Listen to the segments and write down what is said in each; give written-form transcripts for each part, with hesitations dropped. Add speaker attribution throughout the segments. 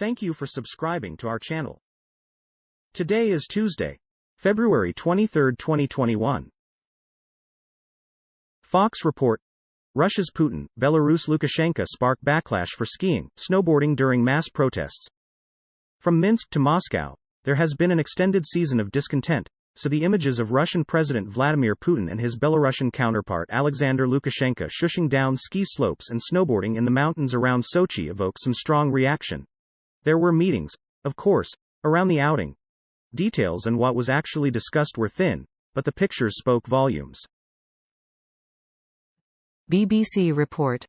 Speaker 1: Thank you for subscribing to our channel. Today is Tuesday, February 23, 2021. Fox report: Russia's Putin, Belarus Lukashenko spark backlash for skiing, snowboarding during mass protests. From Minsk to Moscow, there has been an extended season of discontent, so the images of Russian President Vladimir Putin and his Belarusian counterpart Alexander Lukashenko shushing down ski slopes and snowboarding in the mountains around Sochi evoke some strong reaction. There were meetings, of course, around the outing. Details and what was actually discussed were thin, but the pictures spoke volumes.
Speaker 2: BBC report: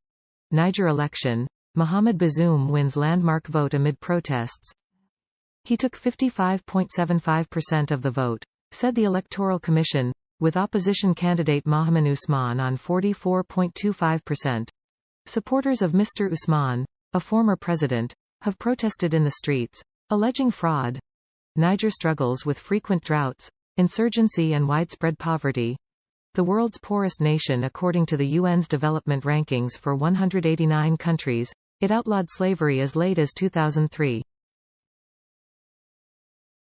Speaker 2: Niger election, Mohamed Bazoum wins landmark vote amid protests. He took 55.75% of the vote, said the Electoral Commission, with opposition candidate Mohamed Usman on 44.25%. Supporters of Mr. Usman, a former president, have protested in the streets, alleging fraud. Niger struggles with frequent droughts, insurgency and widespread poverty. The world's poorest nation according to the UN's development rankings for 189 countries, it outlawed slavery as late as 2003.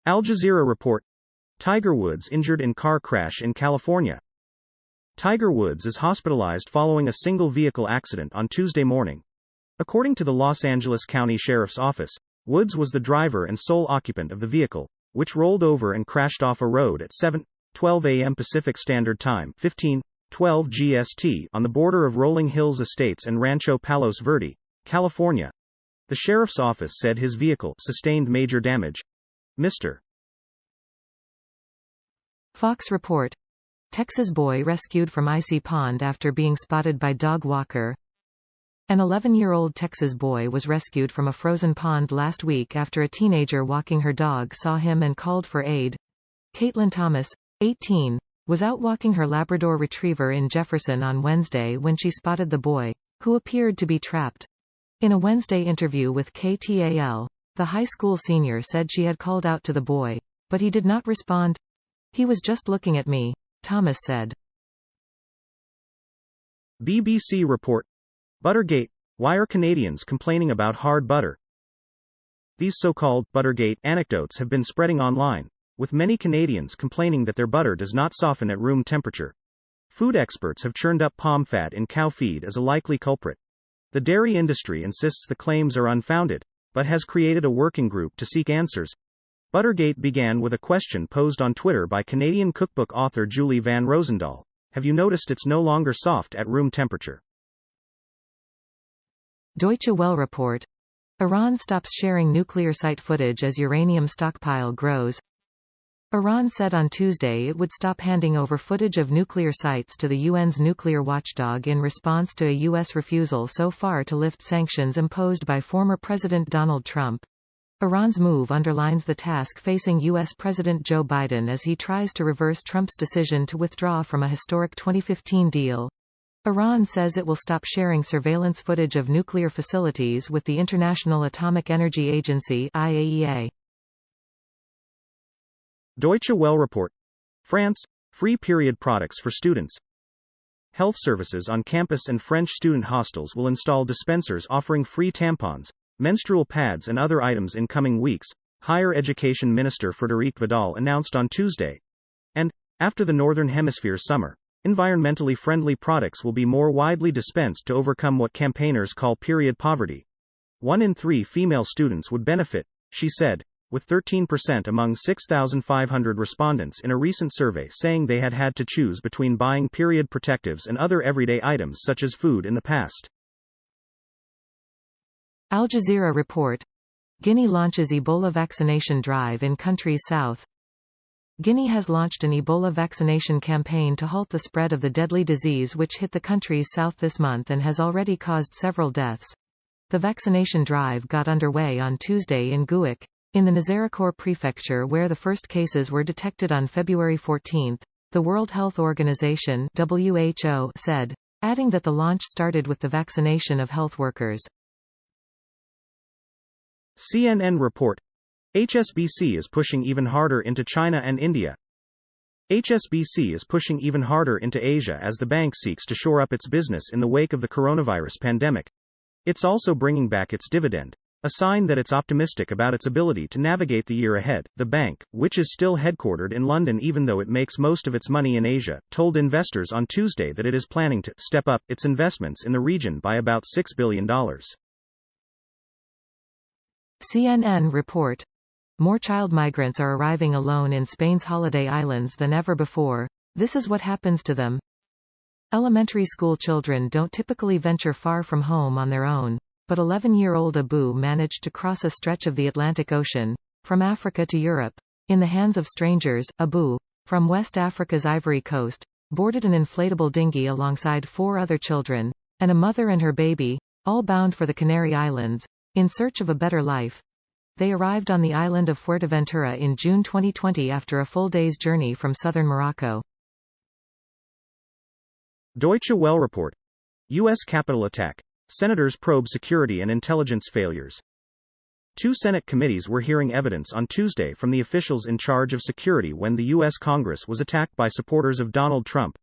Speaker 1: Al Jazeera report: Tiger Woods injured in car crash in California. Tiger Woods is hospitalized following a single vehicle accident on Tuesday morning. According to the Los Angeles County Sheriff's Office, Woods was the driver and sole occupant of the vehicle, which rolled over and crashed off a road at 7:12 a.m. Pacific Standard Time, 15:12 GST, on the border of Rolling Hills Estates and Rancho Palos Verde, California. The sheriff's office said his vehicle sustained major damage. Mr.
Speaker 2: Fox report: Texas boy rescued from icy pond after being spotted by dog walker. An 11-year-old Texas boy was rescued from a frozen pond last week after a teenager walking her dog saw him and called for aid. Caitlin Thomas, 18, was out walking her Labrador Retriever in Jefferson on Wednesday when she spotted the boy, who appeared to be trapped. In a Wednesday interview with KTAL, the high school senior said she had called out to the boy, but he did not respond. "He was just looking at me," Thomas said.
Speaker 1: BBC report: Buttergate, why are Canadians complaining about hard butter? These so-called Buttergate anecdotes have been spreading online, with many Canadians complaining that their butter does not soften at room temperature. Food experts have churned up palm fat in cow feed as a likely culprit. The dairy industry insists the claims are unfounded, but has created a working group to seek answers. Buttergate began with a question posed on Twitter by Canadian cookbook author Julie Van Rosendaal: have you noticed it's no longer soft at room temperature?
Speaker 2: Deutsche Welle report: Iran stops sharing nuclear site footage as uranium stockpile grows. Iran said on Tuesday it would stop handing over footage of nuclear sites to the UN's nuclear watchdog in response to a U.S. refusal so far to lift sanctions imposed by former President Donald Trump. Iran's move underlines the task facing U.S. President Joe Biden as he tries to reverse Trump's decision to withdraw from a historic 2015 deal. Iran says it will stop sharing surveillance footage of nuclear facilities with the International Atomic Energy Agency (IAEA).
Speaker 1: Deutsche Welle report: France, free period products for students. Health services on campus and French student hostels will install dispensers offering free tampons, menstrual pads and other items in coming weeks, Higher Education Minister Frédéric Vidal announced on Tuesday. And, after the Northern Hemisphere summer, environmentally friendly products will be more widely dispensed to overcome what campaigners call period poverty. 1 in 3 female students would benefit, she said, with 13% among 6,500 respondents in a recent survey saying they had had to choose between buying period protectives and other everyday items such as food in the past.
Speaker 2: Al Jazeera report: Guinea launches Ebola vaccination drive in country's south. Guinea has launched an Ebola vaccination campaign to halt the spread of the deadly disease which hit the country's south this month and has already caused several deaths. The vaccination drive got underway on Tuesday in Gouic, in the Niger prefecture where the first cases were detected on February 14, the World Health Organization (WHO) said, adding that the launch started with the vaccination of health workers.
Speaker 1: CNN report: HSBC is pushing even harder into China and India. HSBC is pushing even harder into Asia as the bank seeks to shore up its business in the wake of the coronavirus pandemic. It's also bringing back its dividend, a sign that it's optimistic about its ability to navigate the year ahead. The bank, which is still headquartered in London even though it makes most of its money in Asia, told investors on Tuesday that it is planning to step up its investments in the region by about $6 billion.
Speaker 2: CNN report. More child migrants are arriving alone in Spain's holiday islands than ever before. This is what happens to them. Elementary school children don't typically venture far from home on their own, but 11-year-old Abu managed to cross a stretch of the Atlantic Ocean, from Africa to Europe. In the hands of strangers, Abu, from West Africa's Ivory Coast, boarded an inflatable dinghy alongside 4 other children, and a mother and her baby, all bound for the Canary Islands, in search of a better life. They arrived on the island of Fuerteventura in June 2020 after a full day's journey from southern Morocco.
Speaker 1: Deutsche Welle report. U.S. Capitol attack. Senators probe security and intelligence failures. 2 Senate committees were hearing evidence on Tuesday from the officials in charge of security when the U.S. Congress was attacked by supporters of Donald Trump.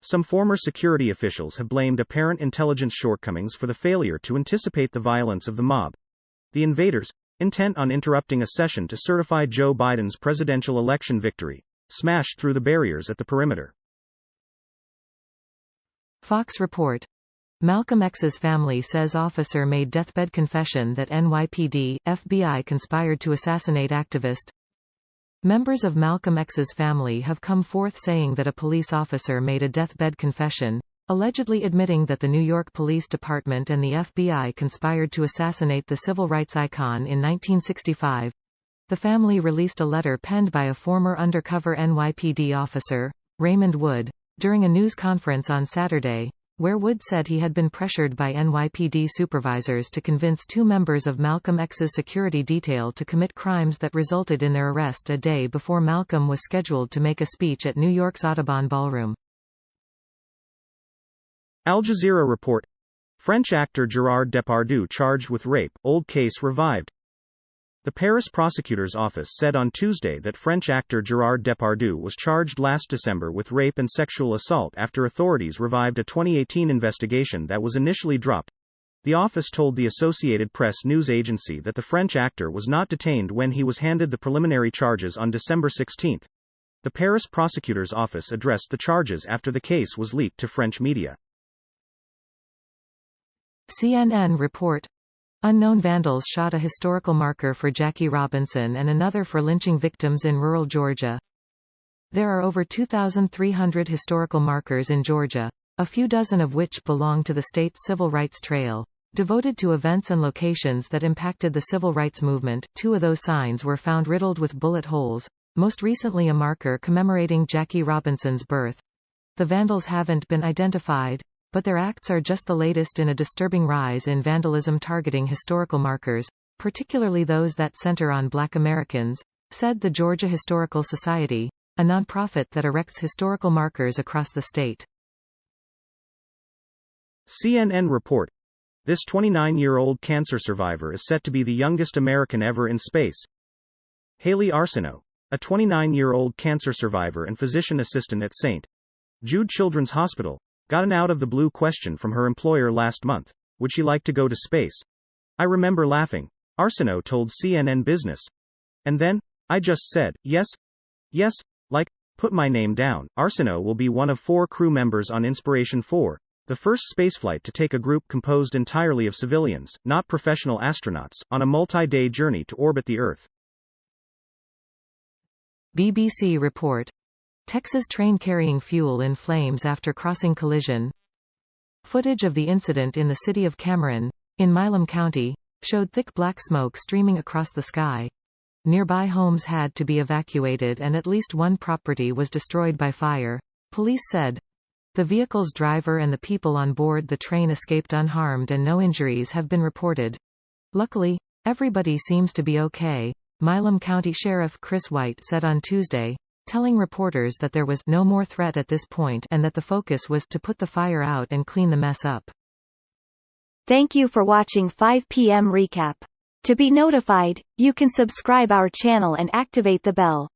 Speaker 1: Some former security officials have blamed apparent intelligence shortcomings for the failure to anticipate the violence of the mob. The invaders, intent on interrupting a session to certify Joe Biden's presidential election victory, smashed through the barriers at the perimeter.
Speaker 2: Fox report. Malcolm X's family says officer made deathbed confession that NYPD, FBI conspired to assassinate activist. Members of Malcolm X's family have come forth saying that a police officer made a deathbed confession, allegedly admitting that the New York Police Department and the FBI conspired to assassinate the civil rights icon in 1965. The family released a letter penned by a former undercover NYPD officer, Raymond Wood, during a news conference on Saturday, where Wood said he had been pressured by NYPD supervisors to convince 2 members of Malcolm X's security detail to commit crimes that resulted in their arrest a day before Malcolm was scheduled to make a speech at New York's Audubon Ballroom.
Speaker 1: Al Jazeera report. French actor Gerard Depardieu charged with rape, old case revived. The Paris prosecutor's office said on Tuesday that French actor Gerard Depardieu was charged last December with rape and sexual assault after authorities revived a 2018 investigation that was initially dropped. The office told the Associated Press news agency that the French actor was not detained when he was handed the preliminary charges on December 16. The Paris prosecutor's office addressed the charges after the case was leaked to French media.
Speaker 2: CNN report. Unknown vandals shot a historical marker for Jackie Robinson and another for lynching victims in rural Georgia. There are over 2,300 historical markers in Georgia, a few dozen of which belong to the state's Civil Rights Trail, devoted to events and locations that impacted the civil rights movement. 2 of those signs were found riddled with bullet holes, most recently a marker commemorating Jackie Robinson's birth. The vandals haven't been identified, but their acts are just the latest in a disturbing rise in vandalism targeting historical markers, particularly those that center on Black Americans, said the Georgia Historical Society, a nonprofit that erects historical markers across the state.
Speaker 1: CNN report. This 29-year-old cancer survivor is set to be the youngest American ever in space. Haley Arsenault, a 29-year-old cancer survivor and physician assistant at St. Jude Children's Hospital, got an out-of-the-blue question from her employer last month. Would she like to go to space? I remember laughing, Arsenault told CNN Business. And then, I just said, yes, like, put my name down. Arsenault will be one of 4 crew members on Inspiration 4, the first spaceflight to take a group composed entirely of civilians, not professional astronauts, on a multi-day journey to orbit the Earth.
Speaker 2: BBC report. Texas train carrying fuel in flames after crossing collision. Footage of the incident in the city of Cameron, in Milam County, showed thick black smoke streaming across the sky. Nearby homes had to be evacuated and at least 1 property was destroyed by fire, police said. The vehicle's driver and the people on board the train escaped unharmed and no injuries have been reported. Luckily, everybody seems to be okay, Milam County Sheriff Chris White said on Tuesday, telling reporters that there was no more threat at this point and that the focus was to put the fire out and clean the mess up.
Speaker 3: Thank you for watching 5 p.m. recap. To be notified, you can subscribe our channel and activate the bell.